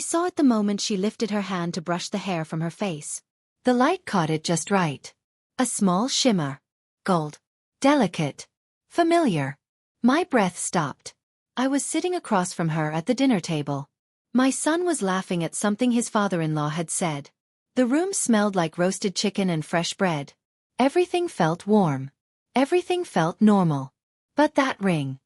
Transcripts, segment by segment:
saw it the moment she lifted her hand to brush the hair from her face. The light caught it just right. A small shimmer. Gold. Delicate. Familiar. My breath stopped. I was sitting across from her at the dinner table. My son was laughing at something his father-in-law had said. The room smelled like roasted chicken and fresh bread. Everything felt warm. Everything felt normal. But that ring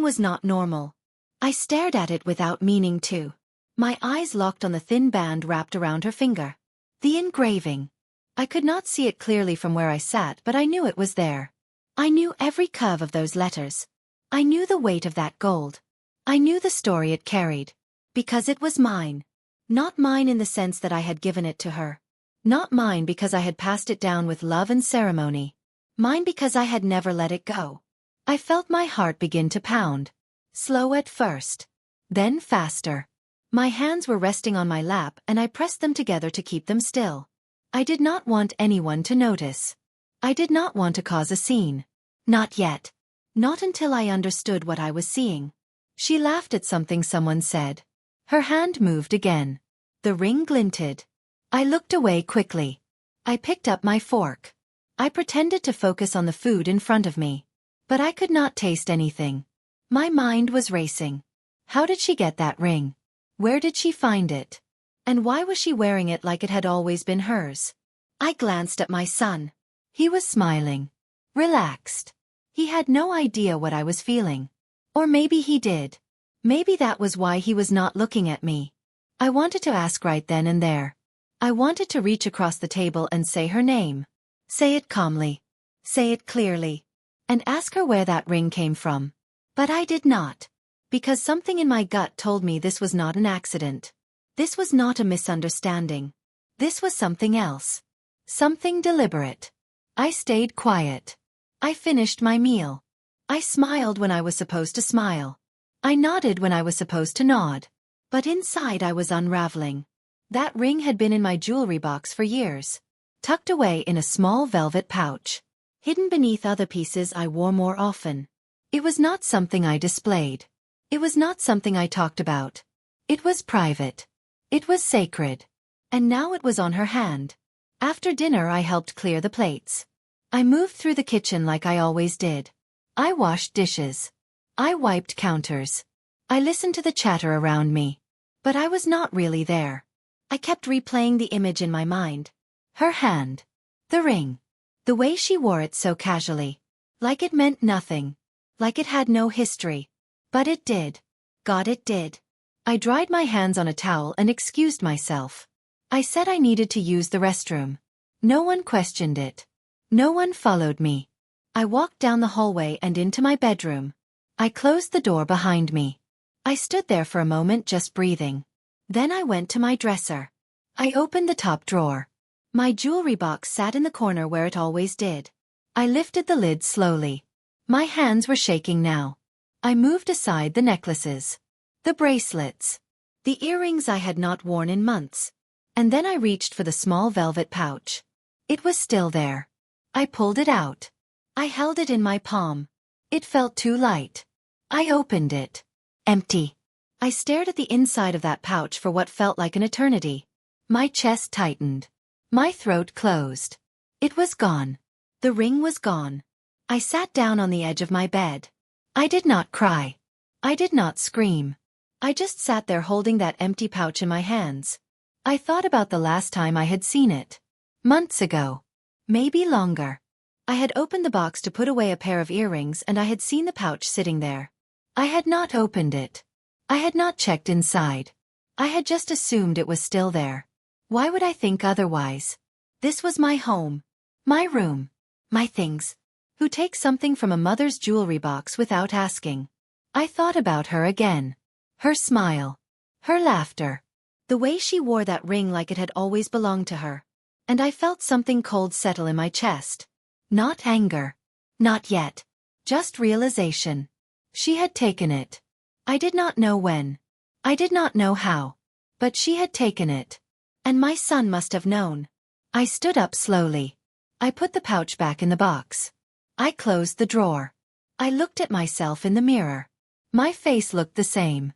was not normal. I stared at it without meaning to. My eyes locked on the thin band wrapped around her finger. The engraving. I could not see it clearly from where I sat, but I knew it was there. I knew every curve of those letters. I knew the weight of that gold. I knew the story it carried. Because it was mine. Not mine in the sense that I had given it to her. Not mine because I had passed it down with love and ceremony. Mine because I had never let it go. I felt my heart begin to pound. Slow at first. Then faster. My hands were resting on my lap and I pressed them together to keep them still. I did not want anyone to notice. I did not want to cause a scene. Not yet. Not until I understood what I was seeing. She laughed at something someone said. Her hand moved again. The ring glinted. I looked away quickly. I picked up my fork. I pretended to focus on the food in front of me. But I could not taste anything. My mind was racing. How did she get that ring? Where did she find it? And why was she wearing it like it had always been hers? I glanced at my son. He was smiling. Relaxed. He had no idea what I was feeling. Or maybe he did. Maybe that was why he was not looking at me. I wanted to ask right then and there. I wanted to reach across the table and say her name. Say it calmly. Say it clearly. And ask her where that ring came from. But I did not. Because something in my gut told me this was not an accident. This was not a misunderstanding. This was something else. Something deliberate. I stayed quiet. I finished my meal. I smiled when I was supposed to smile. I nodded when I was supposed to nod. But inside I was unraveling. That ring had been in my jewelry box for years. Tucked away in a small velvet pouch. Hidden beneath other pieces I wore more often. It was not something I displayed. It was not something I talked about. It was private. It was sacred. And now it was on her hand. After dinner I helped clear the plates. I moved through the kitchen like I always did. I washed dishes. I wiped counters. I listened to the chatter around me. But I was not really there. I kept replaying the image in my mind. Her hand. The ring. The way she wore it so casually. Like it meant nothing. Like it had no history. But it did. God, it did. I dried my hands on a towel and excused myself. I said I needed to use the restroom. No one questioned it. No one followed me. I walked down the hallway and into my bedroom. I closed the door behind me. I stood there for a moment just breathing. Then I went to my dresser. I opened the top drawer. My jewelry box sat in the corner where it always did. I lifted the lid slowly. My hands were shaking now. I moved aside the necklaces. The bracelets. The earrings I had not worn in months. And then I reached for the small velvet pouch. It was still there. I pulled it out. I held it in my palm. It felt too light. I opened it. Empty. I stared at the inside of that pouch for what felt like an eternity. My chest tightened. My throat closed. It was gone. The ring was gone. I sat down on the edge of my bed. I did not cry. I did not scream. I just sat there holding that empty pouch in my hands. I thought about the last time I had seen it. Months ago. Maybe longer. I had opened the box to put away a pair of earrings and I had seen the pouch sitting there. I had not opened it. I had not checked inside. I had just assumed it was still there. Why would I think otherwise? This was my home. My room. My things. Who takes something from a mother's jewelry box without asking? I thought about her again. Her smile. Her laughter. The way she wore that ring like it had always belonged to her. And I felt something cold settle in my chest. Not anger. Not yet. Just realization. She had taken it. I did not know when. I did not know how. But she had taken it. And my son must have known. I stood up slowly. I put the pouch back in the box. I closed the drawer. I looked at myself in the mirror. My face looked the same.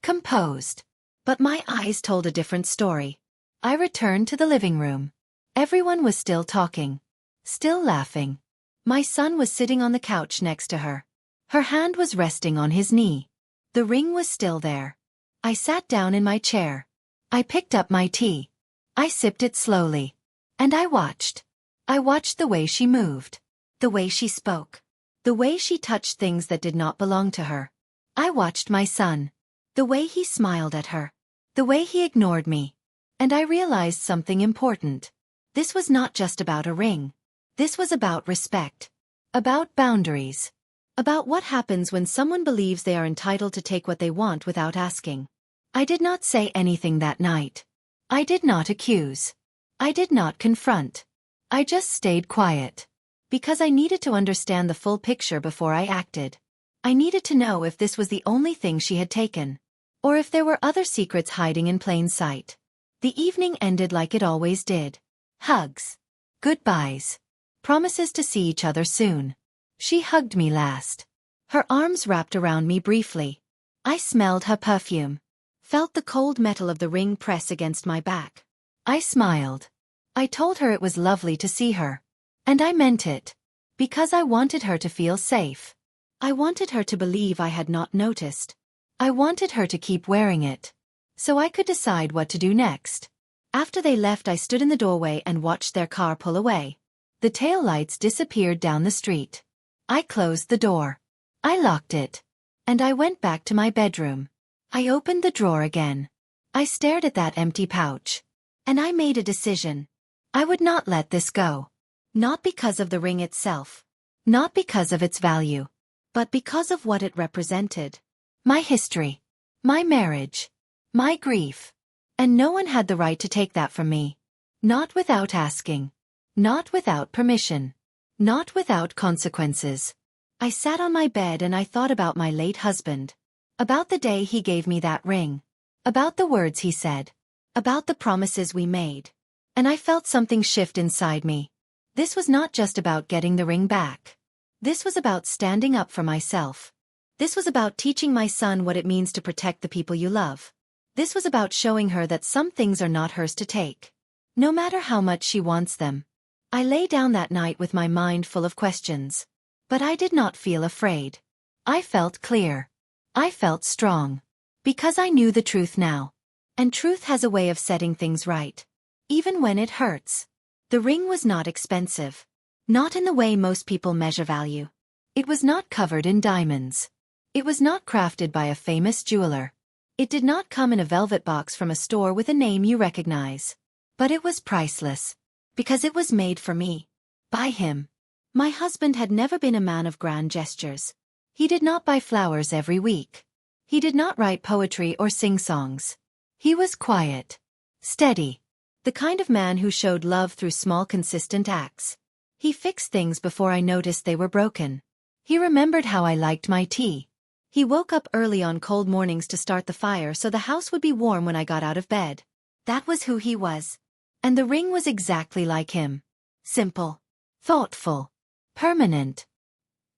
Composed. But my eyes told a different story. I returned to the living room. Everyone was still talking. Still laughing. My son was sitting on the couch next to her. Her hand was resting on his knee. The ring was still there. I sat down in my chair. I picked up my tea. I sipped it slowly. And I watched. I watched the way she moved. The way she spoke. The way she touched things that did not belong to her. I watched my son. The way he smiled at her. The way he ignored me. And I realized something important. This was not just about a ring. This was about respect. About boundaries. About what happens when someone believes they are entitled to take what they want without asking. I did not say anything that night. I did not accuse. I did not confront. I just stayed quiet. Because I needed to understand the full picture before I acted. I needed to know if this was the only thing she had taken. Or if there were other secrets hiding in plain sight. The evening ended like it always did. Hugs. Goodbyes. Promises to see each other soon. She hugged me last. Her arms wrapped around me briefly. I smelled her perfume. Felt the cold metal of the ring press against my back. I smiled. I told her it was lovely to see her. And I meant it. Because I wanted her to feel safe. I wanted her to believe I had not noticed. I wanted her to keep wearing it. So I could decide what to do next. After they left, I stood in the doorway and watched their car pull away. The taillights disappeared down the street. I closed the door. I locked it. And I went back to my bedroom. I opened the drawer again. I stared at that empty pouch. And I made a decision. I would not let this go. Not because of the ring itself. Not because of its value. But because of what it represented. My history. My marriage. My grief. And no one had the right to take that from me. Not without asking. Not without permission. Not without consequences. I sat on my bed and I thought about my late husband. About the day he gave me that ring. About the words he said. About the promises we made. And I felt something shift inside me. This was not just about getting the ring back. This was about standing up for myself. This was about teaching my son what it means to protect the people you love. This was about showing her that some things are not hers to take. No matter how much she wants them. I lay down that night with my mind full of questions. But I did not feel afraid. I felt clear. I felt strong. Because I knew the truth now. And truth has a way of setting things right. Even when it hurts. The ring was not expensive. Not in the way most people measure value. It was not covered in diamonds. It was not crafted by a famous jeweler. It did not come in a velvet box from a store with a name you recognize. But it was priceless. Because it was made for me. By him. My husband had never been a man of grand gestures. He did not buy flowers every week. He did not write poetry or sing songs. He was quiet. Steady. The kind of man who showed love through small consistent acts. He fixed things before I noticed they were broken. He remembered how I liked my tea. He woke up early on cold mornings to start the fire so the house would be warm when I got out of bed. That was who he was. And the ring was exactly like him. Simple. Thoughtful. Permanent.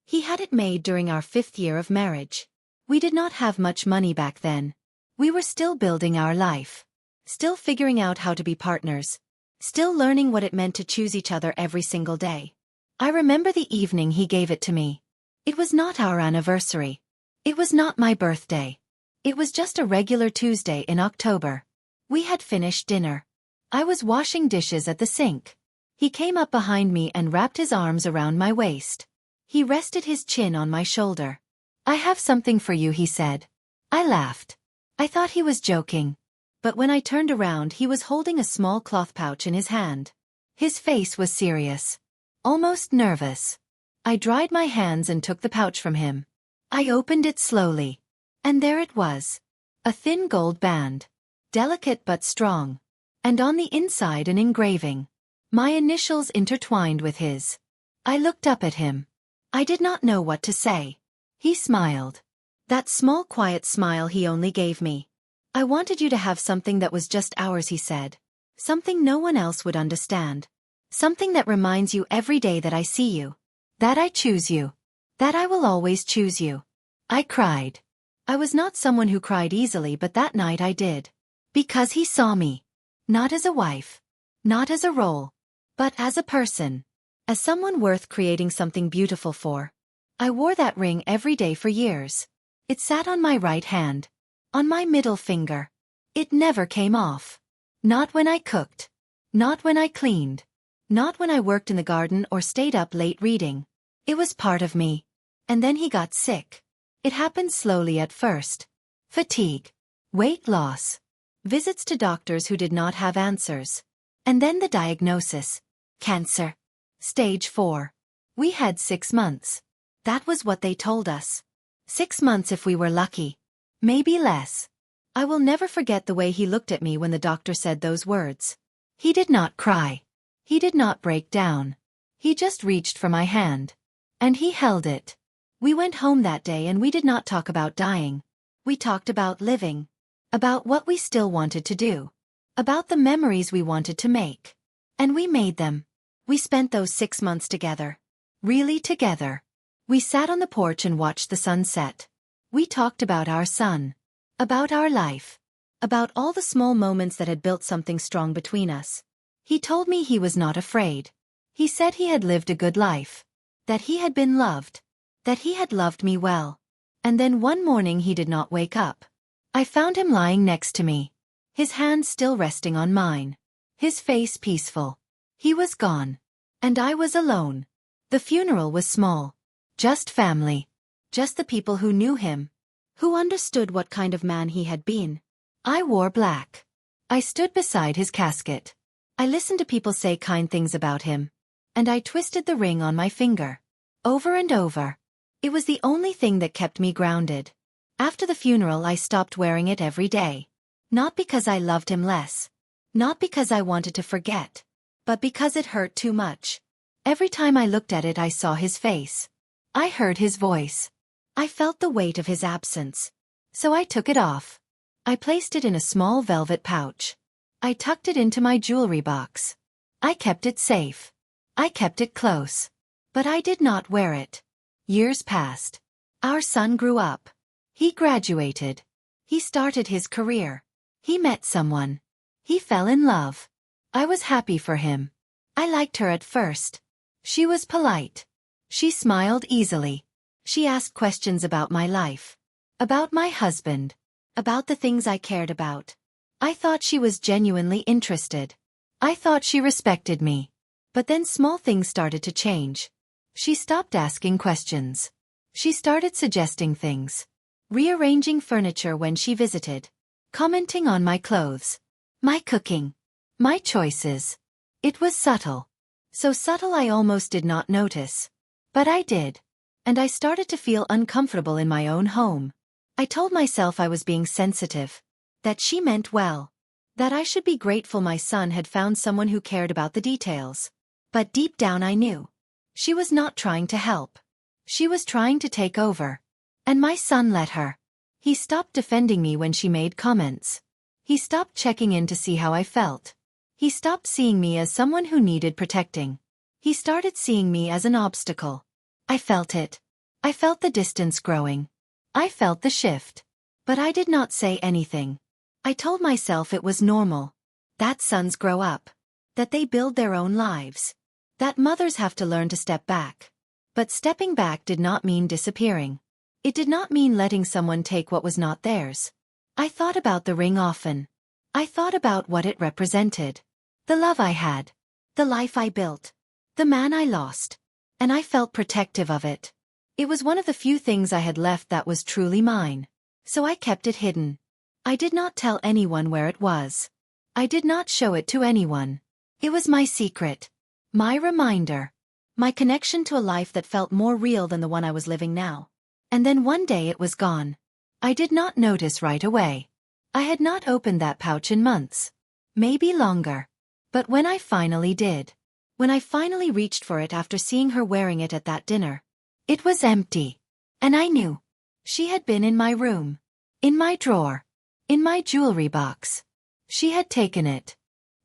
He had it made during our 5th year of marriage. We did not have much money back then. We were still building our life. Still figuring out how to be partners. Still learning what it meant to choose each other every single day. I remember the evening he gave it to me. It was not our anniversary. It was not my birthday. It was just a regular Tuesday in October. We had finished dinner. I was washing dishes at the sink. He came up behind me and wrapped his arms around my waist. He rested his chin on my shoulder. "I have something for you," he said. I laughed. I thought he was joking. But when I turned around, he was holding a small cloth pouch in his hand. His face was serious. Almost nervous. I dried my hands and took the pouch from him. I opened it slowly. And there it was. A thin gold band. Delicate but strong. And on the inside an engraving. My initials intertwined with his. I looked up at him. I did not know what to say. He smiled. That small quiet smile he only gave me. "I wanted you to have something that was just ours," he said. "Something no one else would understand. Something that reminds you every day that I see you. That I choose you. That I will always choose you." I cried. I was not someone who cried easily, but that night I did. Because he saw me. Not as a wife. Not as a role. But as a person. As someone worth creating something beautiful for. I wore that ring every day for years. It sat on my right hand. On my middle finger. It never came off. Not when I cooked. Not when I cleaned. Not when I worked in the garden or stayed up late reading. It was part of me. And then he got sick. It happened slowly at first. Fatigue. Weight loss. Visits to doctors who did not have answers. And then the diagnosis. Cancer. Stage 4. We had 6 months. That was what they told us. 6 months if we were lucky. Maybe less. I will never forget the way he looked at me when the doctor said those words. He did not cry. He did not break down. He just reached for my hand. And he held it. We went home that day and we did not talk about dying. We talked about living. About what we still wanted to do. About the memories we wanted to make. And we made them. We spent those 6 months together. Really together. We sat on the porch and watched the sun set. We talked about our son. About our life. About all the small moments that had built something strong between us. He told me he was not afraid. He said he had lived a good life. That he had been loved. That he had loved me well. And then one morning he did not wake up. I found him lying next to me. His hand still resting on mine. His face peaceful. He was gone. And I was alone. The funeral was small. Just family. Just the people who knew him. Who understood what kind of man he had been. I wore black. I stood beside his casket. I listened to people say kind things about him. And I twisted the ring on my finger. Over and over. It was the only thing that kept me grounded. After the funeral I stopped wearing it every day. Not because I loved him less. Not because I wanted to forget. But because it hurt too much. Every time I looked at it I saw his face. I heard his voice. I felt the weight of his absence. So I took it off. I placed it in a small velvet pouch. I tucked it into my jewelry box. I kept it safe. I kept it close. But I did not wear it. Years passed. Our son grew up. He graduated. He started his career. He met someone. He fell in love. I was happy for him. I liked her at first. She was polite. She smiled easily. She asked questions about my life. About my husband. About the things I cared about. I thought she was genuinely interested. I thought she respected me. But then small things started to change. She stopped asking questions. She started suggesting things. Rearranging furniture when she visited. Commenting on my clothes. My cooking. My choices. It was subtle. So subtle I almost did not notice. But I did. And I started to feel uncomfortable in my own home. I told myself I was being sensitive. That she meant well. That I should be grateful my son had found someone who cared about the details. But deep down I knew. She was not trying to help. She was trying to take over. And my son let her. He stopped defending me when she made comments. He stopped checking in to see how I felt. He stopped seeing me as someone who needed protecting. He started seeing me as an obstacle. I felt it. I felt the distance growing. I felt the shift. But I did not say anything. I told myself it was normal. That sons grow up. That they build their own lives. That mothers have to learn to step back. But stepping back did not mean disappearing. It did not mean letting someone take what was not theirs. I thought about the ring often. I thought about what it represented. The love I had. The life I built. The man I lost. And I felt protective of it. It was one of the few things I had left that was truly mine. So I kept it hidden. I did not tell anyone where it was. I did not show it to anyone. It was my secret. My reminder. My connection to a life that felt more real than the one I was living now. And then one day it was gone. I did not notice right away. I had not opened that pouch in months. Maybe longer. But when I finally did. When I finally reached for it after seeing her wearing it at that dinner. It was empty. And I knew. She had been in my room. In my drawer. In my jewelry box. She had taken it.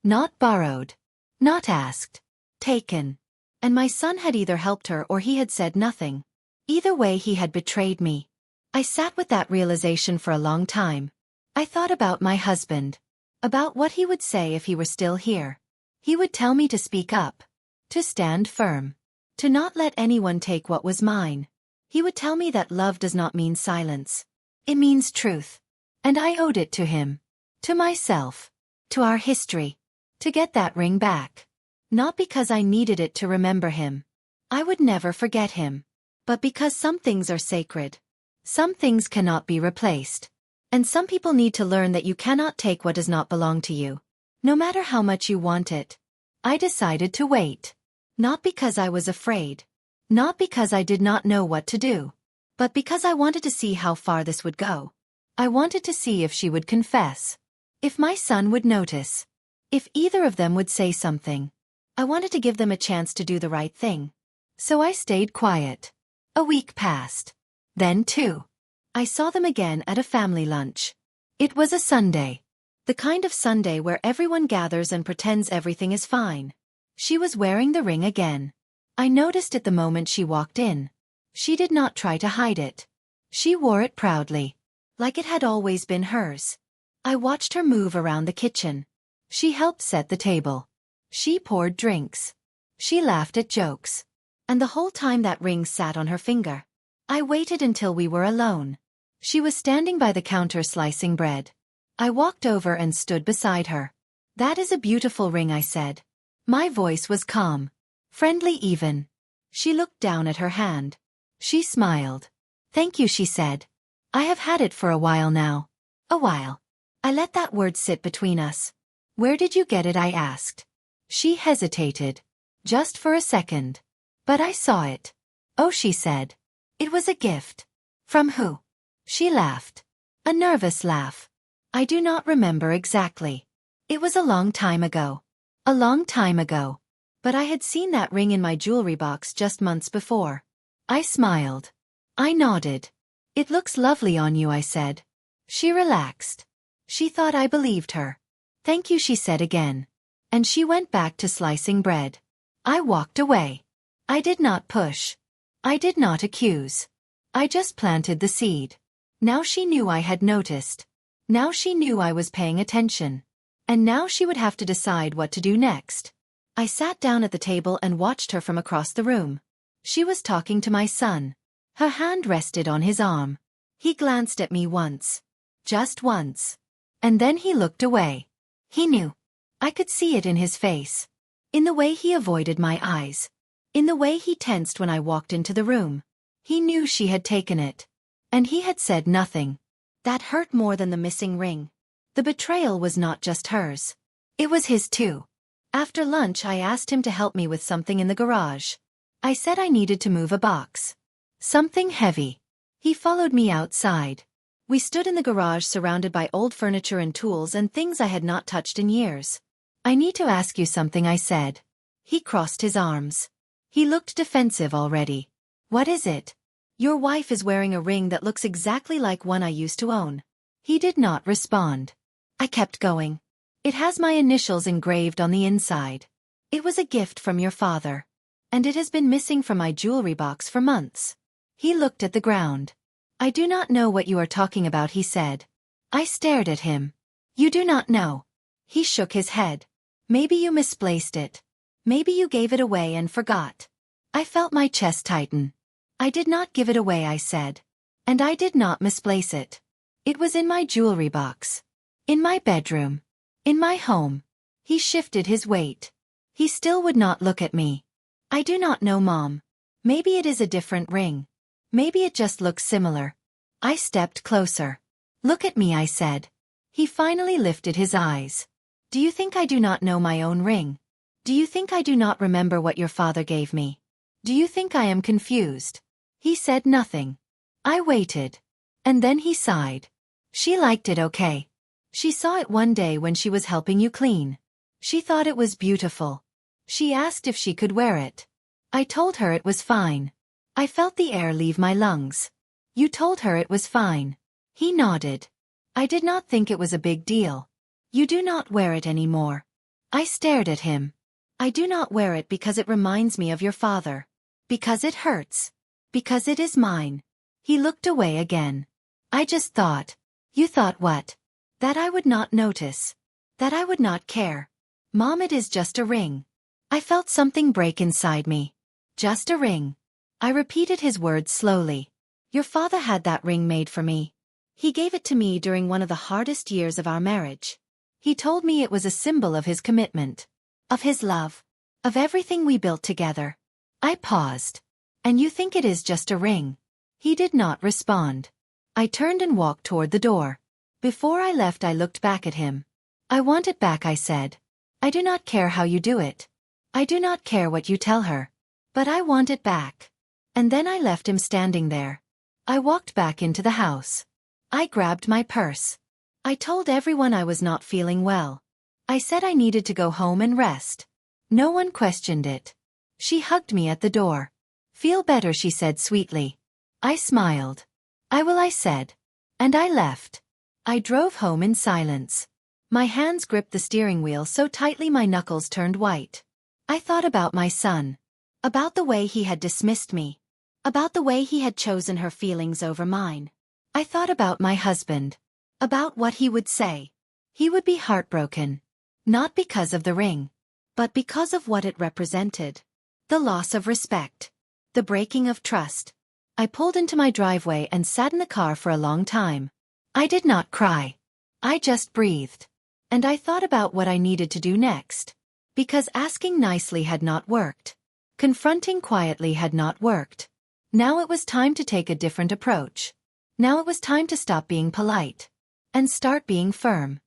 Not borrowed. Not asked. Taken. And my son had either helped her or he had said nothing. Either way he had betrayed me. I sat with that realization for a long time. I thought about my husband. About what he would say if he were still here. He would tell me to speak up. To stand firm. To not let anyone take what was mine. He would tell me that love does not mean silence. It means truth. And I owed it to him. To myself. To our history. To get that ring back. Not because I needed it to remember him. I would never forget him. But because some things are sacred. Some things cannot be replaced. And some people need to learn that you cannot take what does not belong to you. No matter how much you want it. I decided to wait. Not because I was afraid. Not because I did not know what to do. But because I wanted to see how far this would go. I wanted to see if she would confess. If my son would notice. If either of them would say something. I wanted to give them a chance to do the right thing. So I stayed quiet. A week passed. Then 2. I saw them again at a family lunch. It was a Sunday. The kind of Sunday where everyone gathers and pretends everything is fine. She was wearing the ring again. I noticed it the moment she walked in. She did not try to hide it. She wore it proudly. Like it had always been hers. I watched her move around the kitchen. She helped set the table. She poured drinks. She laughed at jokes. And the whole time that ring sat on her finger. I waited until we were alone. She was standing by the counter slicing bread. I walked over and stood beside her. "That is a beautiful ring," I said. My voice was calm. Friendly even. She looked down at her hand. She smiled. "Thank you," she said. "I have had it for a while now." A while. I let that word sit between us. "Where did you get it?" I asked. She hesitated. Just for a second. But I saw it. "Oh," she said. "It was a gift." "From who?" She laughed. A nervous laugh. I do not remember exactly. It was a long time ago. A long time ago. But I had seen that ring in my jewelry box just months before. I smiled. I nodded. "It looks lovely on you," I said. She relaxed. She thought I believed her. "Thank you," she said again. And she went back to slicing bread. I walked away. I did not push. I did not accuse. I just planted the seed. Now she knew I had noticed. Now she knew I was paying attention. And now she would have to decide what to do next. I sat down at the table and watched her from across the room. She was talking to my son. Her hand rested on his arm. He glanced at me once. Just once. And then he looked away. He knew. I could see it in his face. In the way he avoided my eyes. In the way he tensed when I walked into the room. He knew she had taken it. And he had said nothing. That hurt more than the missing ring. The betrayal was not just hers. It was his too. After lunch I asked him to help me with something in the garage. I said I needed to move a box. Something heavy. He followed me outside. We stood in the garage surrounded by old furniture and tools and things I had not touched in years. "I need to ask you something," I said. He crossed his arms. He looked defensive already. "What is it?" "Your wife is wearing a ring that looks exactly like one I used to own." He did not respond. I kept going. "It has my initials engraved on the inside. It was a gift from your father. And it has been missing from my jewelry box for months." He looked at the ground. "I do not know what you are talking about," he said. I stared at him. "You do not know?" He shook his head. "Maybe you misplaced it. Maybe you gave it away and forgot." I felt my chest tighten. "I did not give it away," I said. "And I did not misplace it. It was in my jewelry box. In my bedroom. In my home." He shifted his weight. He still would not look at me. "I do not know, Mom. Maybe it is a different ring. Maybe it just looks similar." I stepped closer. "Look at me," I said. He finally lifted his eyes. "Do you think I do not know my own ring? Do you think I do not remember what your father gave me? Do you think I am confused?" He said nothing. I waited. And then he sighed. "She liked it okay. She saw it one day when she was helping you clean. She thought it was beautiful. She asked if she could wear it. I told her it was fine. I felt the air leave my lungs." "You told her it was fine." He nodded. "I did not think it was a big deal." "You do not wear it anymore." I stared at him. "I do not wear it because it reminds me of your father. Because it hurts. Because it is mine." He looked away again. "I just thought." "You thought what?" "That I would not notice. That I would not care. Mom, it is just a ring. I felt something break inside me. Just a ring. I repeated his words slowly. Your father had that ring made for me. He gave it to me during one of the hardest years of our marriage. He told me it was a symbol of his commitment, of his love, of everything we built together. I paused. And you think it is just a ring? He did not respond. I turned and walked toward the door. Before I left, I looked back at him. I want it back, I said. I do not care how you do it. I do not care what you tell her. But I want it back. And then I left him standing there. I walked back into the house. I grabbed my purse. I told everyone I was not feeling well. I said I needed to go home and rest. No one questioned it. She hugged me at the door. Feel better, she said sweetly. I smiled. I will, I said. And I left. I drove home in silence. My hands gripped the steering wheel so tightly my knuckles turned white. I thought about my son. About the way he had dismissed me. About the way he had chosen her feelings over mine. I thought about my husband. About what he would say. He would be heartbroken. Not because of the ring. But because of what it represented. The loss of respect. The breaking of trust. I pulled into my driveway and sat in the car for a long time. I did not cry. I just breathed. And I thought about what I needed to do next. Because asking nicely had not worked. Confronting quietly had not worked. Now it was time to take a different approach. Now it was time to stop being polite. And start being firm.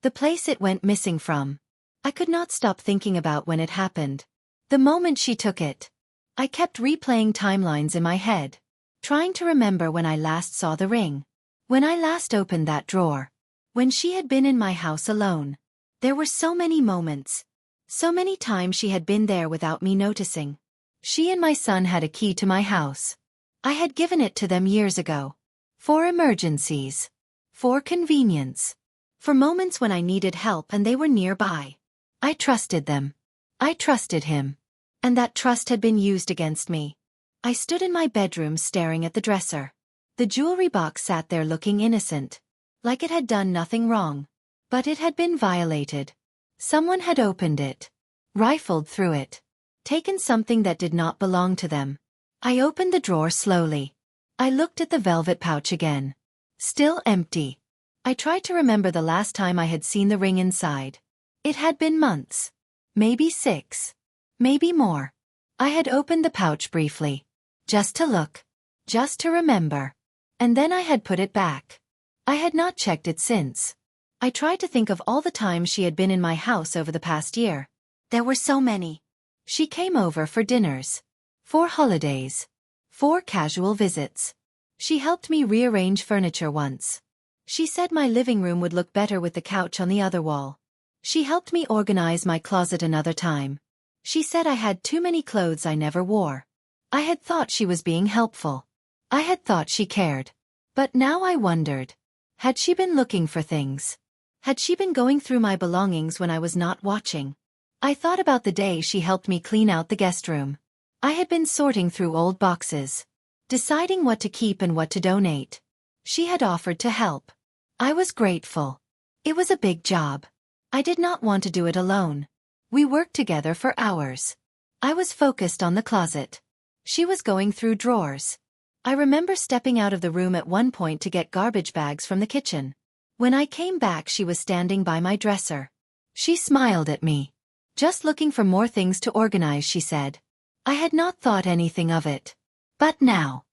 The place it went missing from. I could not stop thinking about when it happened. The moment she took it. I kept replaying timelines in my head. Trying to remember when I last saw the ring. When I last opened that drawer. When she had been in my house alone. There were so many moments. So many times she had been there without me noticing. She and my son had a key to my house. I had given it to them years ago. For emergencies. For convenience. For moments when I needed help and they were nearby. I trusted them. I trusted him. And that trust had been used against me. I stood in my bedroom staring at the dresser. The jewelry box sat there looking innocent. Like it had done nothing wrong. But it had been violated. Someone had opened it. Rifled through it. Taken something that did not belong to them. I opened the drawer slowly. I looked at the velvet pouch again. Still empty. I tried to remember the last time I had seen the ring inside. It had been months. Maybe 6. Maybe more. I had opened the pouch briefly. Just to look. Just to remember. And then I had put it back. I had not checked it since. I tried to think of all the times she had been in my house over the past year. There were so many. She came over for dinners. For holidays. For casual visits. She helped me rearrange furniture once. She said my living room would look better with the couch on the other wall. She helped me organize my closet another time. She said I had too many clothes I never wore. I had thought she was being helpful. I had thought she cared. But now I wondered. Had she been looking for things? Had she been going through my belongings when I was not watching? I thought about the day she helped me clean out the guest room. I had been sorting through old boxes. Deciding what to keep and what to donate. She had offered to help. I was grateful. It was a big job. I did not want to do it alone. We worked together for hours. I was focused on the closet. She was going through drawers. I remember stepping out of the room at one point to get garbage bags from the kitchen. When I came back, she was standing by my dresser. She smiled at me. Just looking for more things to organize, she said. I had not thought anything of it. But now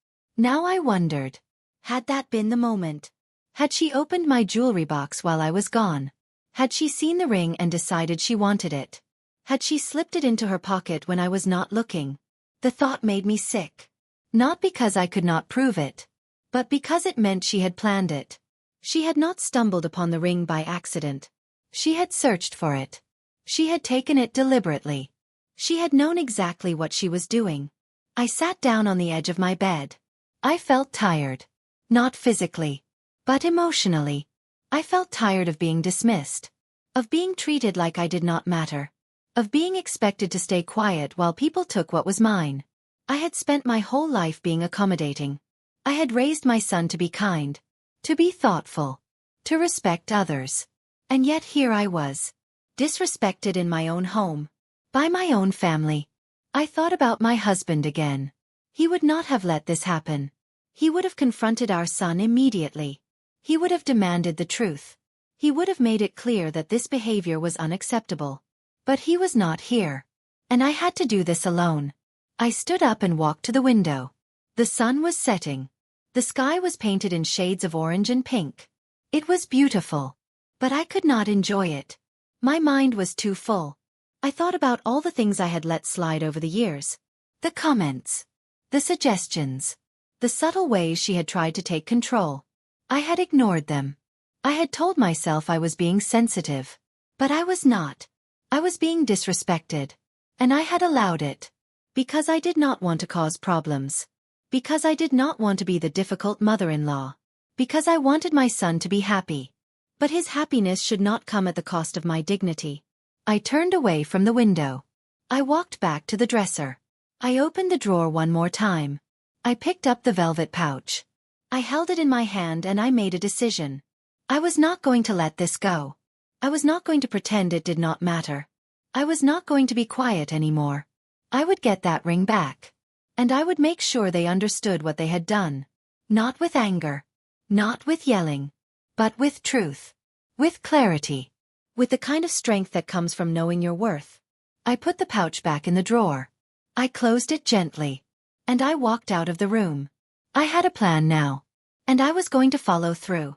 I wondered. Had that been the moment? Had she opened my jewelry box while I was gone? Had she seen the ring and decided she wanted it? Had she slipped it into her pocket when I was not looking? The thought made me sick. Not because I could not prove it, but because it meant she had planned it. She had not stumbled upon the ring by accident. She had searched for it. She had taken it deliberately. She had known exactly what she was doing. I sat down on the edge of my bed. I felt tired. Not physically, but emotionally. I felt tired of being dismissed. Of being treated like I did not matter. Of being expected to stay quiet while people took what was mine. I had spent my whole life being accommodating. I had raised my son to be kind. To be thoughtful. To respect others. And yet here I was, disrespected in my own home, by my own family. I thought about my husband again. He would not have let this happen. He would have confronted our son immediately. He would have demanded the truth. He would have made it clear that this behavior was unacceptable. But he was not here. And I had to do this alone. I stood up and walked to the window. The sun was setting. The sky was painted in shades of orange and pink. It was beautiful. But I could not enjoy it. My mind was too full. I thought about all the things I had let slide over the years. The comments. The suggestions. The subtle ways she had tried to take control. I had ignored them. I had told myself I was being sensitive. But I was not. I was being disrespected. And I had allowed it. Because I did not want to cause problems. Because I did not want to be the difficult mother-in-law. Because I wanted my son to be happy. But his happiness should not come at the cost of my dignity. I turned away from the window. I walked back to the dresser. I opened the drawer one more time. I picked up the velvet pouch. I held it in my hand and I made a decision. I was not going to let this go. I was not going to pretend it did not matter. I was not going to be quiet anymore. I would get that ring back. And I would make sure they understood what they had done. Not with anger. Not with yelling. But with truth. With clarity. With the kind of strength that comes from knowing your worth. I put the pouch back in the drawer. I closed it gently. And I walked out of the room. I had a plan now. And I was going to follow through.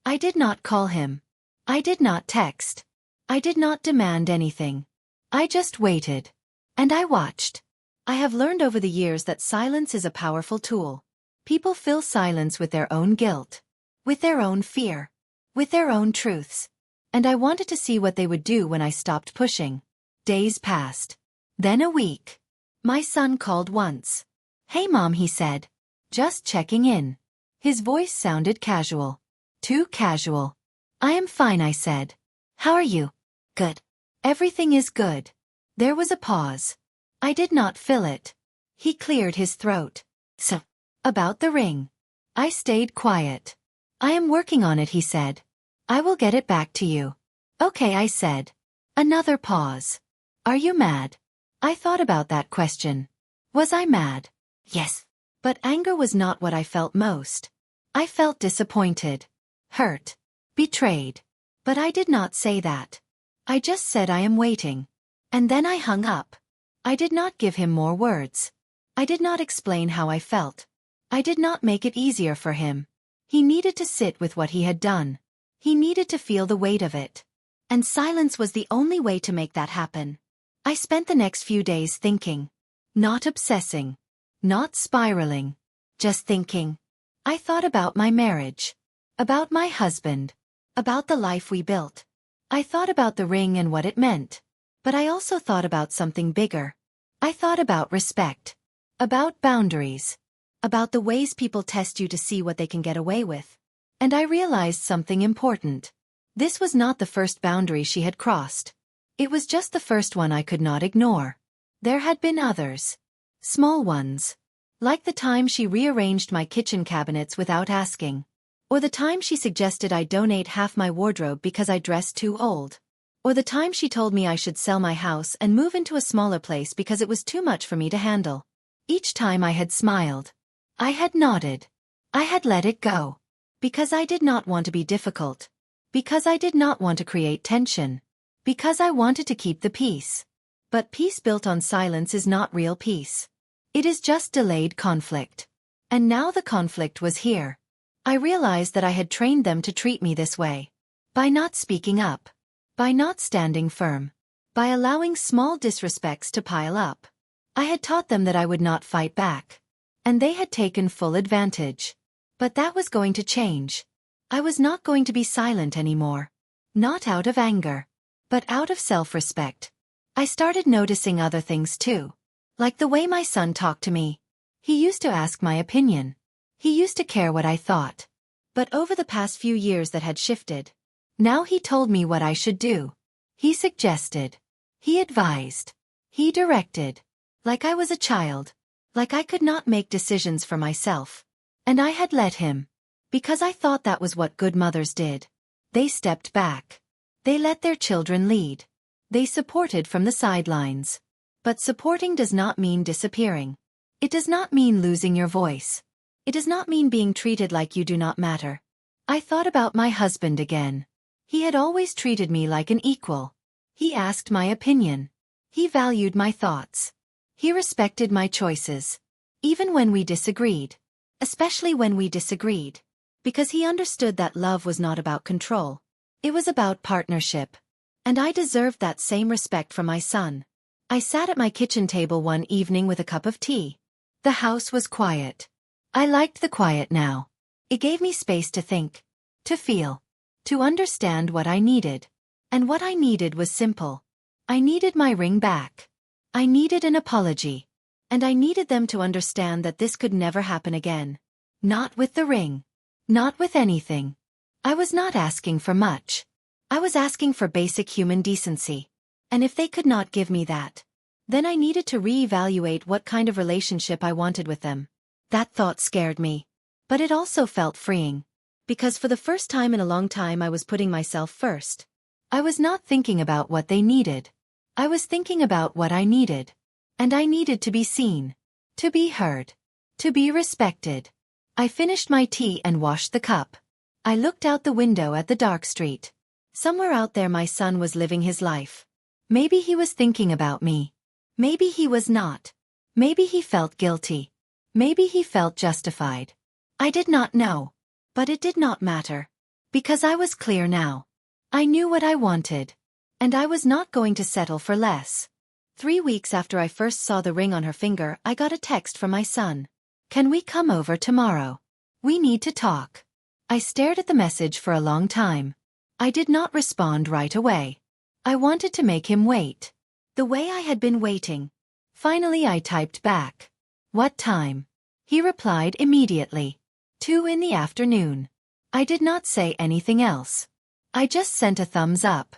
I did not call him. I did not text. I did not demand anything. I just waited. And I watched. I have learned over the years that silence is a powerful tool. People fill silence with their own guilt. With their own fear. With their own truths. And I wanted to see what they would do when I stopped pushing. Days passed. Then a week. My son called once. "Hey Mom," he said. "Just checking in." His voice sounded casual. Too casual. "I am fine," I said. "How are you?" "Good." "Everything is good." There was a pause. I did not fill it. He cleared his throat. "So, about the ring." I stayed quiet. "I am working on it," he said. "I will get it back to you." "Okay," I said. Another pause. "Are you mad?" I thought about that question. Was I mad? Yes. But anger was not what I felt most. I felt disappointed. Hurt. Betrayed. But I did not say that. I just said I am waiting. And then I hung up. I did not give him more words. I did not explain how I felt. I did not make it easier for him. He needed to sit with what he had done. He needed to feel the weight of it. And silence was the only way to make that happen. I spent the next few days thinking. Not obsessing. Not spiraling. Just thinking. I thought about my marriage. About my husband. About the life we built. I thought about the ring and what it meant. But I also thought about something bigger. I thought about respect. About boundaries. About the ways people test you to see what they can get away with. And I realized something important. This was not the first boundary she had crossed. It was just the first one I could not ignore. There had been others. Small ones. Like the time she rearranged my kitchen cabinets without asking. Or the time she suggested I donate half my wardrobe because I dressed too old. Or the time she told me I should sell my house and move into a smaller place because it was too much for me to handle. Each time I had smiled. I had nodded. I had let it go. Because I did not want to be difficult. Because I did not want to create tension. Because I wanted to keep the peace. But peace built on silence is not real peace. It is just delayed conflict. And now the conflict was here. I realized that I had trained them to treat me this way. By not speaking up. By not standing firm. By allowing small disrespects to pile up. I had taught them that I would not fight back. And they had taken full advantage. But that was going to change. I was not going to be silent anymore. Not out of anger. But out of self-respect. I started noticing other things too. Like the way my son talked to me. He used to ask my opinion. He used to care what I thought. But over the past few years that had shifted. Now he told me what I should do. He suggested. He advised. He directed. Like I was a child. Like I could not make decisions for myself. And I had let him. Because I thought that was what good mothers did. They stepped back. They let their children lead. They supported from the sidelines. But supporting does not mean disappearing. It does not mean losing your voice. It does not mean being treated like you do not matter. I thought about my husband again. He had always treated me like an equal. He asked my opinion. He valued my thoughts. He respected my choices. Even when we disagreed. Especially when we disagreed. Because he understood that love was not about control. It was about partnership. And I deserved that same respect from my son. I sat at my kitchen table one evening with a cup of tea. The house was quiet. I liked the quiet now. It gave me space to think. To feel. To understand what I needed. And what I needed was simple. I needed my ring back. I needed an apology. And I needed them to understand that this could never happen again. Not with the ring. Not with anything. I was not asking for much. I was asking for basic human decency. And if they could not give me that, then I needed to reevaluate what kind of relationship I wanted with them. That thought scared me. But it also felt freeing. Because for the first time in a long time I was putting myself first. I was not thinking about what they needed. I was thinking about what I needed. And I needed to be seen. To be heard. To be respected. I finished my tea and washed the cup. I looked out the window at the dark street. Somewhere out there my son was living his life. Maybe he was thinking about me. Maybe he was not. Maybe he felt guilty. Maybe he felt justified. I did not know. But it did not matter. Because I was clear now. I knew what I wanted. And I was not going to settle for less. 3 weeks after I first saw the ring on her finger, I got a text from my son. Can we come over tomorrow? We need to talk. I stared at the message for a long time. I did not respond right away. I wanted to make him wait. The way I had been waiting. Finally I typed back. What time? He replied immediately. 2 in the afternoon. I did not say anything else. I just sent a thumbs up.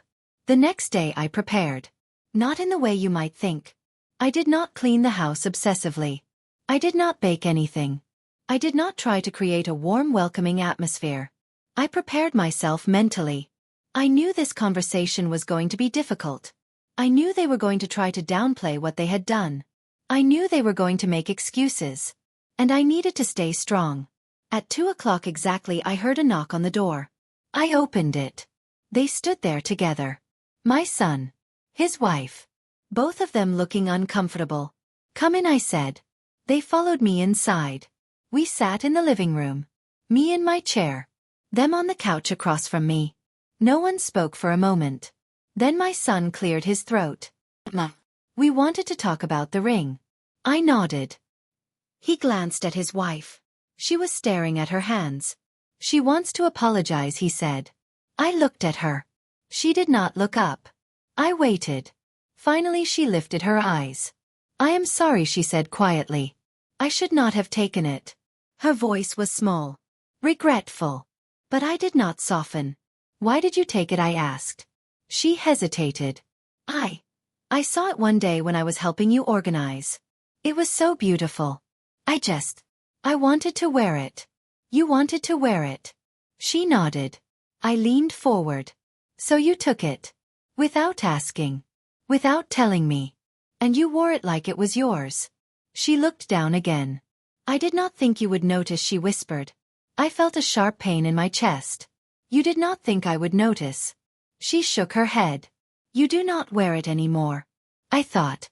The next day I prepared. Not in the way you might think. I did not clean the house obsessively. I did not bake anything. I did not try to create a warm, welcoming atmosphere. I prepared myself mentally. I knew this conversation was going to be difficult. I knew they were going to try to downplay what they had done. I knew they were going to make excuses. And I needed to stay strong. At 2 o'clock exactly I heard a knock on the door. I opened it. They stood there together. My son. His wife. Both of them looking uncomfortable. Come in, I said. They followed me inside. We sat in the living room. Me in my chair. Them on the couch across from me. No one spoke for a moment. Then my son cleared his throat. Ma. We wanted to talk about the ring. I nodded. He glanced at his wife. She was staring at her hands. She wants to apologize, he said. I looked at her. She did not look up. I waited. Finally she lifted her eyes. I am sorry, she said quietly. I should not have taken it. Her voice was small. Regretful. But I did not soften. Why did you take it, I asked. She hesitated. I saw it one day when I was helping you organize. It was so beautiful. I wanted to wear it. You wanted to wear it. She nodded. I leaned forward. So you took it. Without asking. Without telling me. And you wore it like it was yours. She looked down again. I did not think you would notice, she whispered. I felt a sharp pain in my chest. You did not think I would notice. She shook her head. You do not wear it anymore. I thought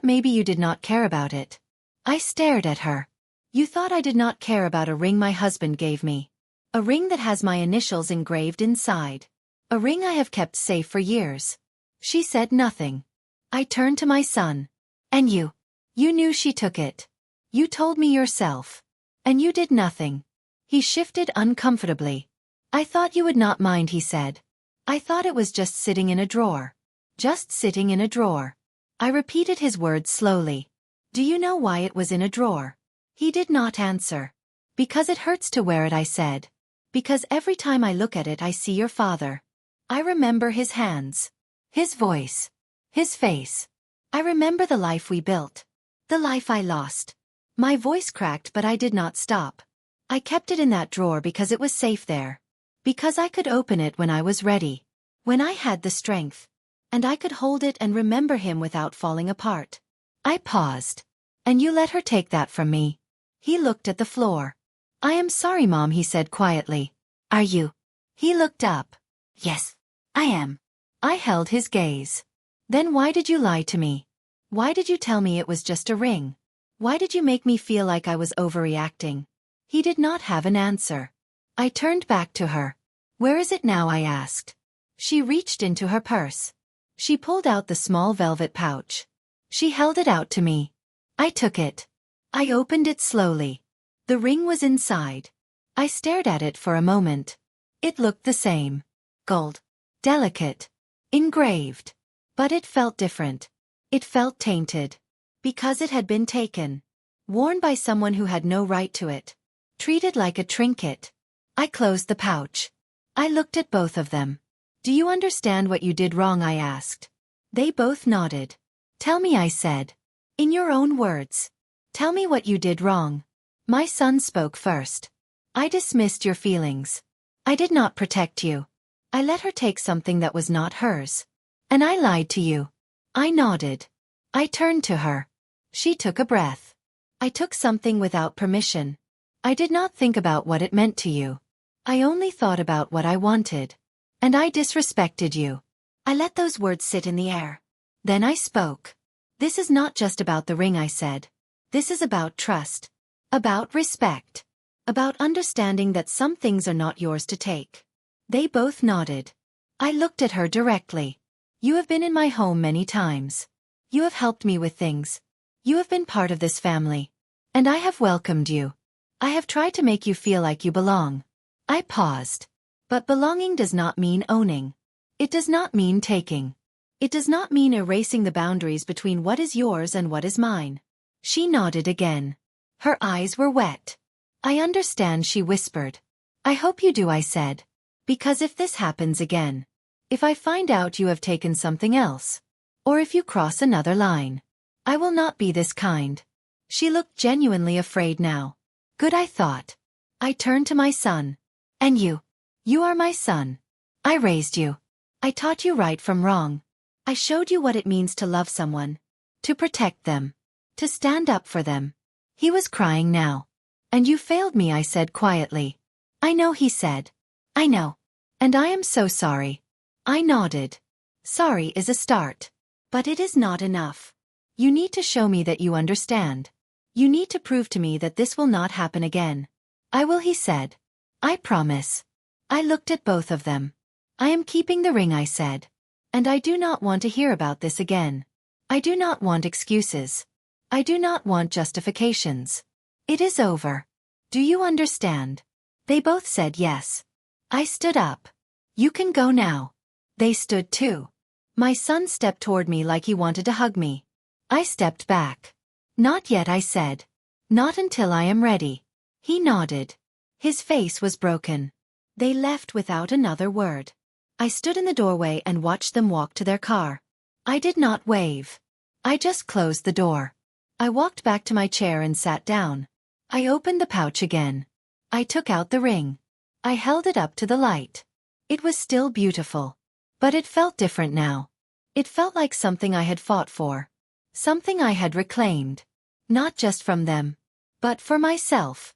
maybe you did not care about it. I stared at her. You thought I did not care about a ring my husband gave me. A ring that has my initials engraved inside. A ring I have kept safe for years. She said nothing. I turned to my son. And you knew she took it. You told me yourself. And you did nothing. He shifted uncomfortably. I thought you would not mind, he said. I thought it was just sitting in a drawer. Just sitting in a drawer. I repeated his words slowly. Do you know why it was in a drawer? He did not answer. Because it hurts to wear it, I said. Because every time I look at it I see your father. I remember his hands. His voice. His face. I remember the life we built. The life I lost. My voice cracked, but I did not stop. I kept it in that drawer because it was safe there. Because I could open it when I was ready. When I had the strength. And I could hold it and remember him without falling apart. I paused. And you let her take that from me. He looked at the floor. I am sorry, Mom, he said quietly. Are you? He looked up. Yes, I am. I held his gaze. Then why did you lie to me? Why did you tell me it was just a ring? Why did you make me feel like I was overreacting? He did not have an answer. I turned back to her. Where is it now? I asked. She reached into her purse. She pulled out the small velvet pouch. She held it out to me. I took it. I opened it slowly. The ring was inside. I stared at it for a moment. It looked the same. Gold. Delicate. Engraved. But it felt different. It felt tainted. Because it had been taken. Worn by someone who had no right to it. Treated like a trinket. I closed the pouch. I looked at both of them. Do you understand what you did wrong? I asked. They both nodded. Tell me, I said. In your own words. Tell me what you did wrong. My son spoke first. I dismissed your feelings. I did not protect you. I let her take something that was not hers. And I lied to you. I nodded. I turned to her. She took a breath. I took something without permission. I did not think about what it meant to you. I only thought about what I wanted. And I disrespected you. I let those words sit in the air. Then I spoke. This is not just about the ring, I said. This is about trust. About respect. About understanding that some things are not yours to take. They both nodded. I looked at her directly. You have been in my home many times. You have helped me with things. You have been part of this family. And I have welcomed you. I have tried to make you feel like you belong. I paused. But belonging does not mean owning. It does not mean taking. It does not mean erasing the boundaries between what is yours and what is mine. She nodded again. Her eyes were wet. I understand, she whispered. I hope you do, I said. Because if this happens again, if I find out you have taken something else, or if you cross another line, I will not be this kind. She looked genuinely afraid now. Good, I thought. I turned to my son. And you? You are my son. I raised you. I taught you right from wrong. I showed you what it means to love someone. To protect them. To stand up for them. He was crying now. And you failed me, I said quietly. I know, he said. I know. And I am so sorry. I nodded. Sorry is a start. But it is not enough. You need to show me that you understand. You need to prove to me that this will not happen again. I will, he said. I promise. I looked at both of them. I am keeping the ring, I said. And I do not want to hear about this again. I do not want excuses. I do not want justifications. It is over. Do you understand? They both said yes. I stood up. You can go now. They stood too. My son stepped toward me like he wanted to hug me. I stepped back. Not yet, I said. Not until I am ready. He nodded. His face was broken. They left without another word. I stood in the doorway and watched them walk to their car. I did not wave. I just closed the door. I walked back to my chair and sat down. I opened the pouch again. I took out the ring. I held it up to the light. It was still beautiful. But it felt different now. It felt like something I had fought for. Something I had reclaimed. Not just from them, but for myself.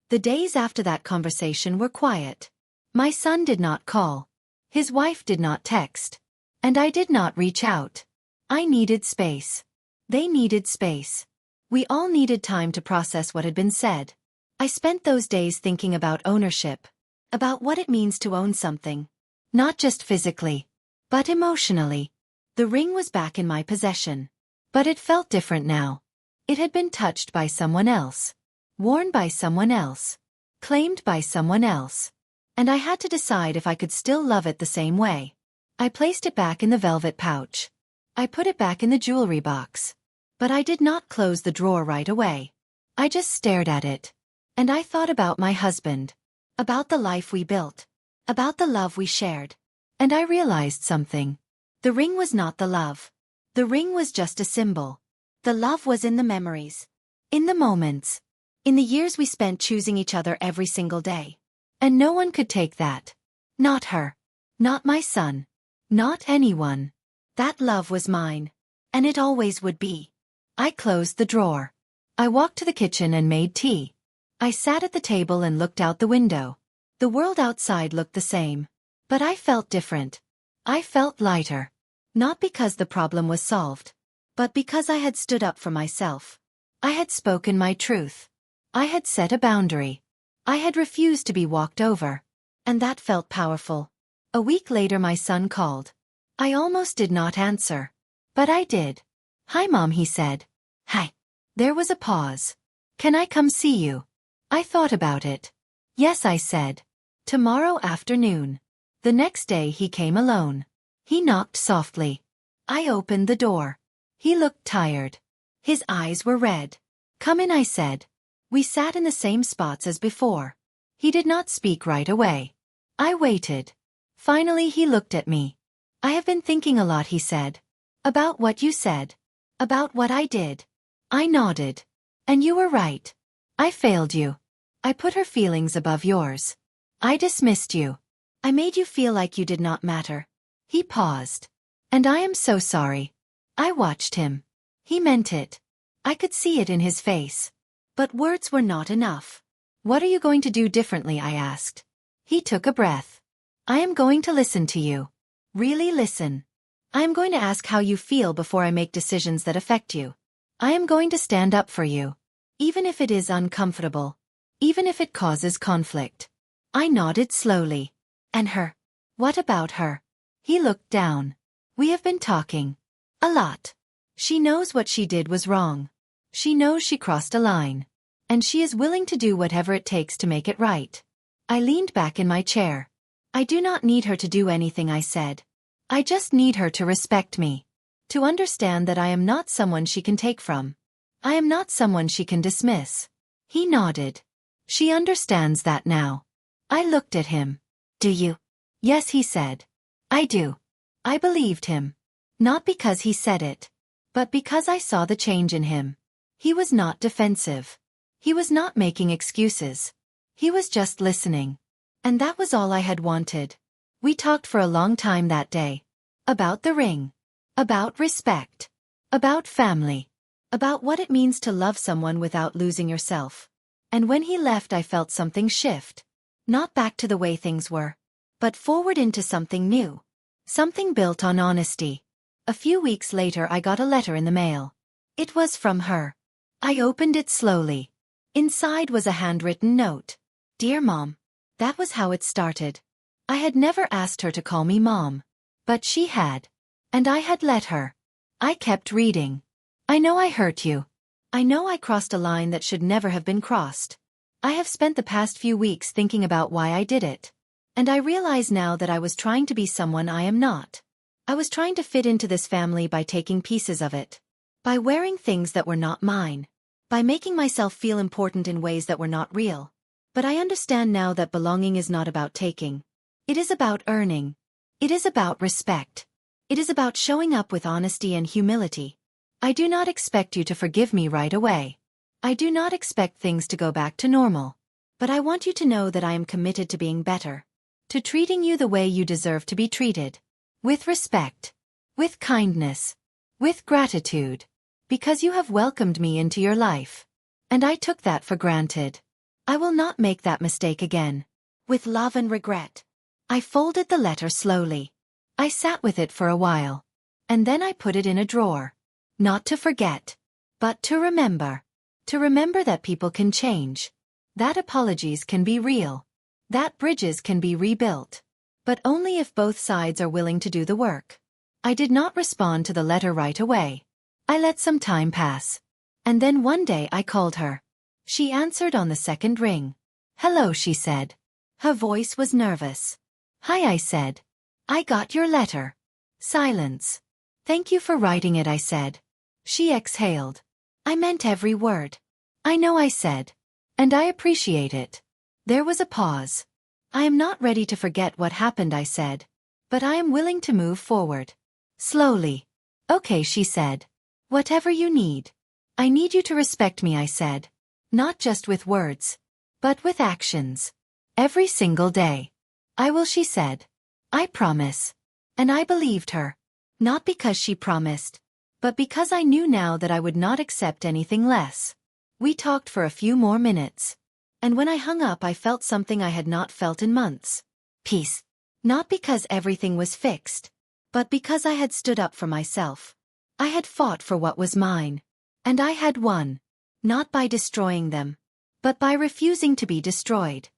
The days after that conversation were quiet. My son did not call. His wife did not text. And I did not reach out. I needed space. They needed space. We all needed time to process what had been said. I spent those days thinking about ownership. About what it means to own something. Not just physically, but emotionally. The ring was back in my possession. But it felt different now. It had been touched by someone else. Worn by someone else. Claimed by someone else. And I had to decide if I could still love it the same way. I placed it back in the velvet pouch. I put it back in the jewelry box. But I did not close the drawer right away. I just stared at it. And I thought about my husband. About the life we built. About the love we shared. And I realized something. The ring was not the love. The ring was just a symbol. The love was in the memories. In the moments. In the years we spent choosing each other every single day. And no one could take that. Not her. Not my son. Not anyone. That love was mine. And it always would be. I closed the drawer. I walked to the kitchen and made tea. I sat at the table and looked out the window. The world outside looked the same. But I felt different. I felt lighter. Not because the problem was solved, but because I had stood up for myself. I had spoken my truth. I had set a boundary. I had refused to be walked over. And that felt powerful. A week later my son called. I almost did not answer. But I did. "Hi, Mom," he said. "Hi." There was a pause. "Can I come see you?" I thought about it. "Yes," I said. "Tomorrow afternoon." The next day he came alone. He knocked softly. I opened the door. He looked tired. His eyes were red. "Come in," I said. We sat in the same spots as before. He did not speak right away. I waited. Finally he looked at me. "I have been thinking a lot," he said. "About what you said. About what I did." I nodded. "And you were right. I failed you. I put her feelings above yours. I dismissed you. I made you feel like you did not matter." He paused. "And I am so sorry." I watched him. He meant it. I could see it in his face. But words were not enough. "What are you going to do differently?" I asked. He took a breath. "I am going to listen to you. Really listen. I am going to ask how you feel before I make decisions that affect you. I am going to stand up for you. Even if it is uncomfortable. Even if it causes conflict." I nodded slowly. "And her? What about her?" He looked down. "We have been talking. A lot. She knows what she did was wrong. She knows she crossed a line. And she is willing to do whatever it takes to make it right." I leaned back in my chair. "I do not need her to do anything," I said. "I just need her to respect me. To understand that I am not someone she can take from. I am not someone she can dismiss." He nodded. "She understands that now." I looked at him. "Do you?" "Yes," he said. "I do." I believed him. Not because he said it, but because I saw the change in him. He was not defensive. He was not making excuses. He was just listening. And that was all I had wanted. We talked for a long time that day. About the ring. About respect. About family. About what it means to love someone without losing yourself. And when he left I felt something shift. Not back to the way things were, but forward into something new. Something built on honesty. A few weeks later I got a letter in the mail. It was from her. I opened it slowly. Inside was a handwritten note. "Dear Mom." That was how it started. I had never asked her to call me Mom. But she had. And I had let her. I kept reading. "I know I hurt you. I know I crossed a line that should never have been crossed. I have spent the past few weeks thinking about why I did it. And I realize now that I was trying to be someone I am not. I was trying to fit into this family by taking pieces of it. By wearing things that were not mine. By making myself feel important in ways that were not real. But I understand now that belonging is not about taking. It is about earning. It is about respect. It is about showing up with honesty and humility. I do not expect you to forgive me right away. I do not expect things to go back to normal. But I want you to know that I am committed to being better. To treating you the way you deserve to be treated. With respect. With kindness. With gratitude. Because you have welcomed me into your life. And I took that for granted. I will not make that mistake again. With love and regret." I folded the letter slowly. I sat with it for a while. And then I put it in a drawer. Not to forget. But to remember. To remember that people can change. That apologies can be real. That bridges can be rebuilt. But only if both sides are willing to do the work. I did not respond to the letter right away. I let some time pass. And then one day I called her. She answered on the second ring. "Hello," she said. Her voice was nervous. "Hi," I said. "I got your letter." Silence. "Thank you for writing it," I said. She exhaled. "I meant every word." "I know," I said. "And I appreciate it." There was a pause. "I am not ready to forget what happened," I said. "But I am willing to move forward." Slowly. "Okay," she said. "Whatever you need." "I need you to respect me," I said. "Not just with words. But with actions. Every single day." "I will," she said. "I promise." And I believed her. Not because she promised, but because I knew now that I would not accept anything less. We talked for a few more minutes. And when I hung up, I felt something I had not felt in months. Peace. Not because everything was fixed, but because I had stood up for myself. I had fought for what was mine. And I had won. Not by destroying them, but by refusing to be destroyed.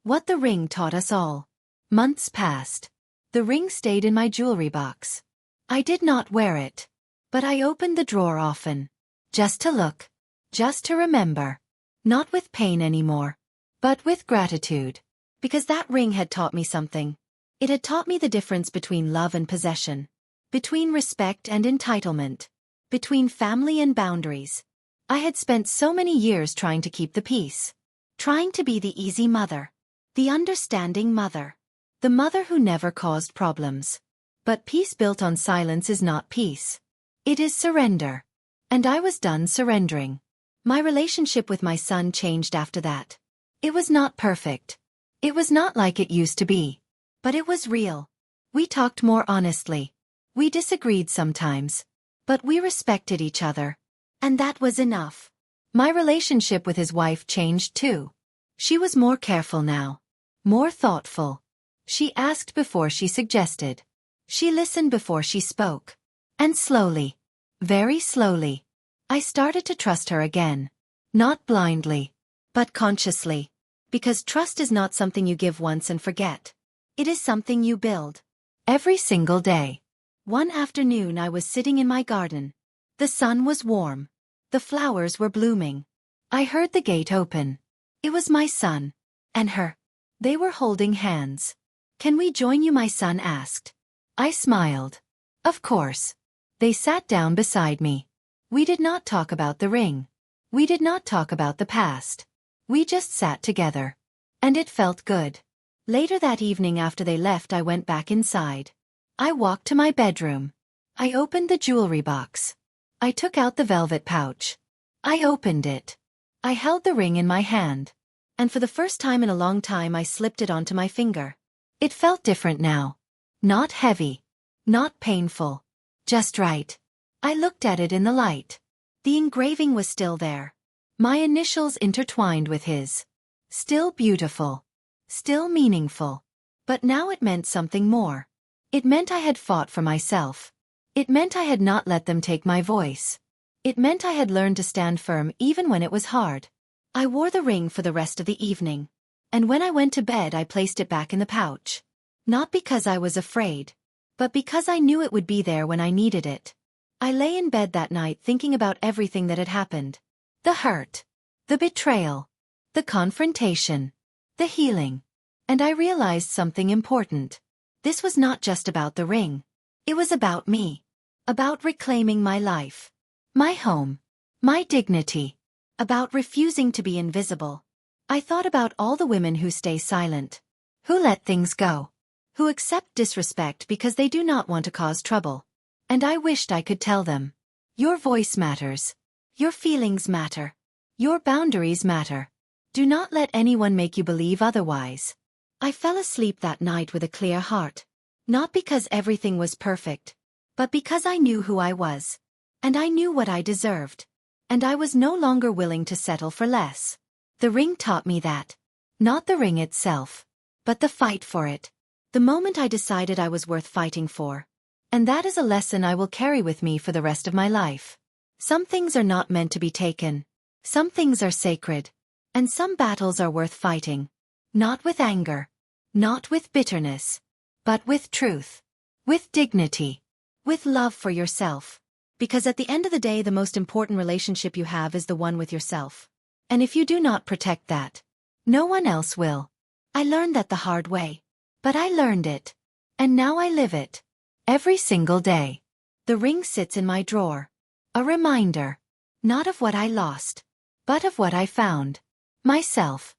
What the ring taught us all. Months passed. The ring stayed in my jewelry box. I did not wear it. But I opened the drawer often. Just to look. Just to remember. Not with pain anymore, but with gratitude. Because that ring had taught me something. It had taught me the difference between love and possession. Between respect and entitlement. Between family and boundaries. I had spent so many years trying to keep the peace. Trying to be the easy mother. The understanding mother. The mother who never caused problems. But peace built on silence is not peace. It is surrender. And I was done surrendering. My relationship with my son changed after that. It was not perfect. It was not like it used to be. But it was real. We talked more honestly. We disagreed sometimes. But we respected each other. And that was enough. My relationship with his wife changed too. She was more careful now. More thoughtful. She asked before she suggested. She listened before she spoke. And slowly, very slowly, I started to trust her again. Not blindly, but consciously. Because trust is not something you give once and forget. It is something you build. Every single day. One afternoon I was sitting in my garden. The sun was warm. The flowers were blooming. I heard the gate open. It was my son. And her. They were holding hands. "Can we join you?" my son asked. I smiled. Of course. They sat down beside me. We did not talk about the ring. We did not talk about the past. We just sat together. And it felt good. Later that evening after they left, I went back inside. I walked to my bedroom. I opened the jewelry box. I took out the velvet pouch. I opened it. I held the ring in my hand. And for the first time in a long time I slipped it onto my finger. It felt different now. Not heavy. Not painful. Just right. I looked at it in the light. The engraving was still there. My initials intertwined with his. Still beautiful. Still meaningful. But now it meant something more. It meant I had fought for myself. It meant I had not let them take my voice. It meant I had learned to stand firm even when it was hard. I wore the ring for the rest of the evening. And when I went to bed I placed it back in the pouch. Not because I was afraid, but because I knew it would be there when I needed it. I lay in bed that night thinking about everything that had happened. The hurt. The betrayal. The confrontation. The healing. And I realized something important. This was not just about the ring. It was about me. About reclaiming my life. My home. My dignity. About refusing to be invisible. I thought about all the women who stay silent. Who let things go. Who accept disrespect because they do not want to cause trouble. And I wished I could tell them. Your voice matters. Your feelings matter. Your boundaries matter. Do not let anyone make you believe otherwise. I fell asleep that night with a clear heart. Not because everything was perfect, but because I knew who I was. And I knew what I deserved. And I was no longer willing to settle for less. The ring taught me that. Not the ring itself, but the fight for it. The moment I decided I was worth fighting for. And that is a lesson I will carry with me for the rest of my life. Some things are not meant to be taken. Some things are sacred. And some battles are worth fighting. Not with anger. Not with bitterness. But with truth. With dignity. With love for yourself. Because at the end of the day, the most important relationship you have is the one with yourself. And if you do not protect that, no one else will. I learned that the hard way. But I learned it. And now I live it. Every single day. The ring sits in my drawer. A reminder. Not of what I lost, but of what I found. Myself.